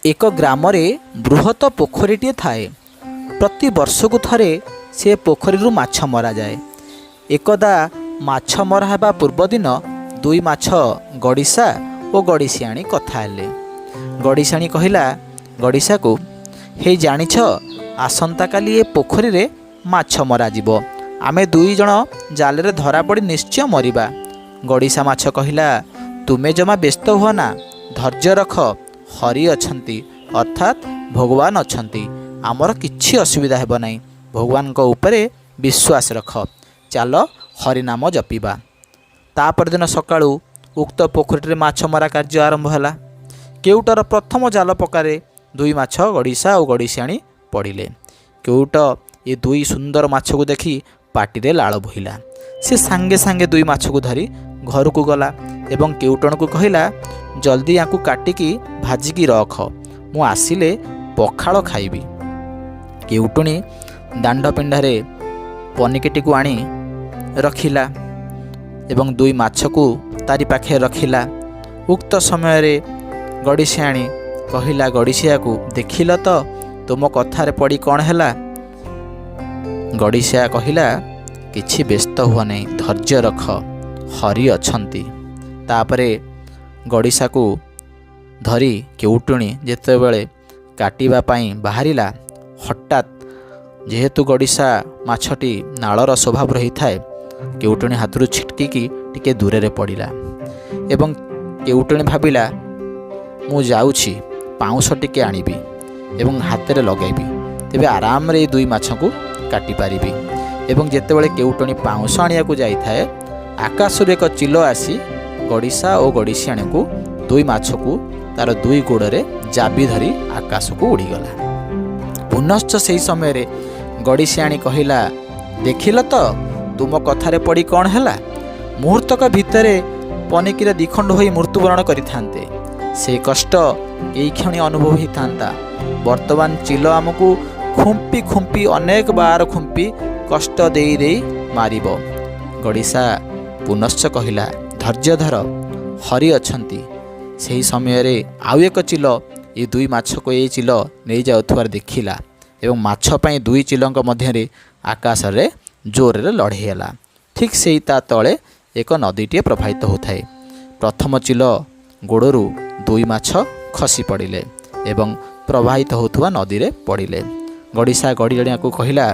एक ग्राम बृहत पोखरीटे थाए। प्रति वर्षकु थरे से पोखरी माछ मरा जाए। एकदा माछ मरा हेबा पूर्व दिन दुई माछ गड़िशा और गड़िशियाणी कथा हेले। गड़िशाणी कहिला गड़िशा को, हे जानिछ आसंता काली ए पोखरी रे माछ मरा जिवो, आमे दुई जण जाल रे धरा पड़ी निश्चय मरिबा। गड़िशा माछ कहिला, तुमे जमा व्यस्त हुआ ना, धैर्य रख, हरि अछंती अर्थात भगवान अछंती, आमर किछि असुविधा हेब नाही, भगवान को ऊपरे विश्वास रख, चाल हरि नाम जपिबा। तापर दिन सकाळू उक्त पोखरी माछ मरा कार्य आरंभ होला। केउटर प्रथम जाल पकारे दुई माछ गड़िशा और गड़िशियाणी पड़िले। केउट ये दुई सुंदर माछ को देखी पाटिरे लाळ बोहिला। से सांगे सांगे दुई माछ को धरी घर को गला एवं केउटन को कहिला, जल्दी याकू काटिकी भाजिकी रख, मु आसिले पखाळ खाइबी। केउटुणी दांड पिंडारे पनिकेटी को आनी रखिला एवं दुई माछ को तारी पाखे रखिला। उक्त समय रे गड़िशियाणी कहिला गड़िशिया को, देखिल तो तुम कथारे पड़ी कौन हैला? गड़िशिया कहिला, किछि व्यस्त हुआ नहीं, धैर्य रख, हरि अछंती। तापरे गड़िशा को धरी केउटुणी जेतेबेले काटिबा पाई बाहरिला, हठात जेहेतु गड़िशा माछटी नाଳर स्वभाव रही थाए, केउटुणी हाथरू छिटकी टिके दूरे रे पड़िला एवं केउटुणी भाबिला, मु जाउछि पाउंस टिके आनिबी एवं हाथ रे लगेबी, तेबे आराम रे दुई माछ को काटी पारिबी। एवं जेतेबेले केउटुणी पाउंस आनिया को जाई थाए, आकाशरू एक चिलो आसी गड़िशा और गड़िशियाणी को दुई माछ को तार दुई गोड़े जाबी धरी आकाश को उड़ीगला। पुनश्च से समय रे गड़िशियाणी कहिला, देखिल तो तुम कथारे पड़ी कौन हैला? मुहूर्तक भितरे पनिकीरे दिखंड होई मृत्युवरण करिथान्ते, से कष्ट एई क्षणी अनुभव ही थांता। वर्तमान चिलो आमको खुंपी खुंपी अनेक बार खुंपी कष्ट देई देई मारिबो। गड़िशा पुनश्च कहिला, धैर्य धर, हरि अछंती। सही समय रे आउ एक चिलो ये दुई माछ को ये चिलो नहीं जाउथवार देखिला एवं माछ पई दुई चिलों मध्य रे आकाश रे जोर रे लड़ाई होला। ठीक सेही ता तले एक नदीटे प्रवाहित होथाए। प्रथम चिलो गोड़रू दुई माछ खसी पड़िले एवं प्रवाहित होथुवा नदी रे पड़िले। गड़िशा गड़ियाणिया को कहिला,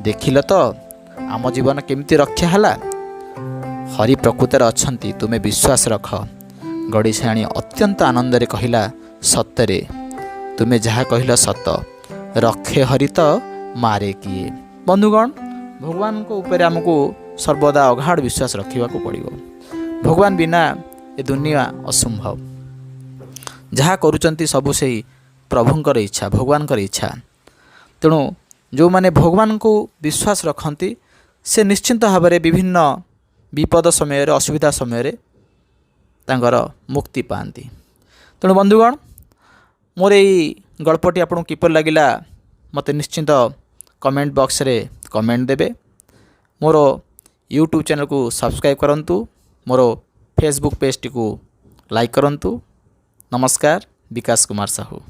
देखिल तो आम जीवन केमती रक्षा हला, हरि प्रकृतर अछंती, तुमे विश्वास रख। गड़िशाणी अत्यंत आनंद रे कहिला, सतरे तुमे जहा कहिल सत, रखे हरि तो मारे किए। बंधुगण, भगवान को ऊपर आमको सर्वदा अगाध विश्वास रखा पड़ो। भगवान बिना ए दुनिया असंभव। जहाँ करुचंती सबु से प्रभुंकर इच्छा, भगवानकर इच्छा। तेणु जो माने भगवान को विश्वास रखती से निश्चिंत भाव में विभिन्न विपद समय असुविधा समय तांकर मुक्ति पाती। तेणु बंधुगण, मोर यही गल्पटी आपको किपर लगिला मत निश्चिंत कमेंट बॉक्स रे कमेंट देबे। मोर यूट्यूब चैनल को सब्सक्राइब करंतु, मोर फेसबुक पेज टी को लाइक करंतु। नमस्कार, विकास कुमार साहू।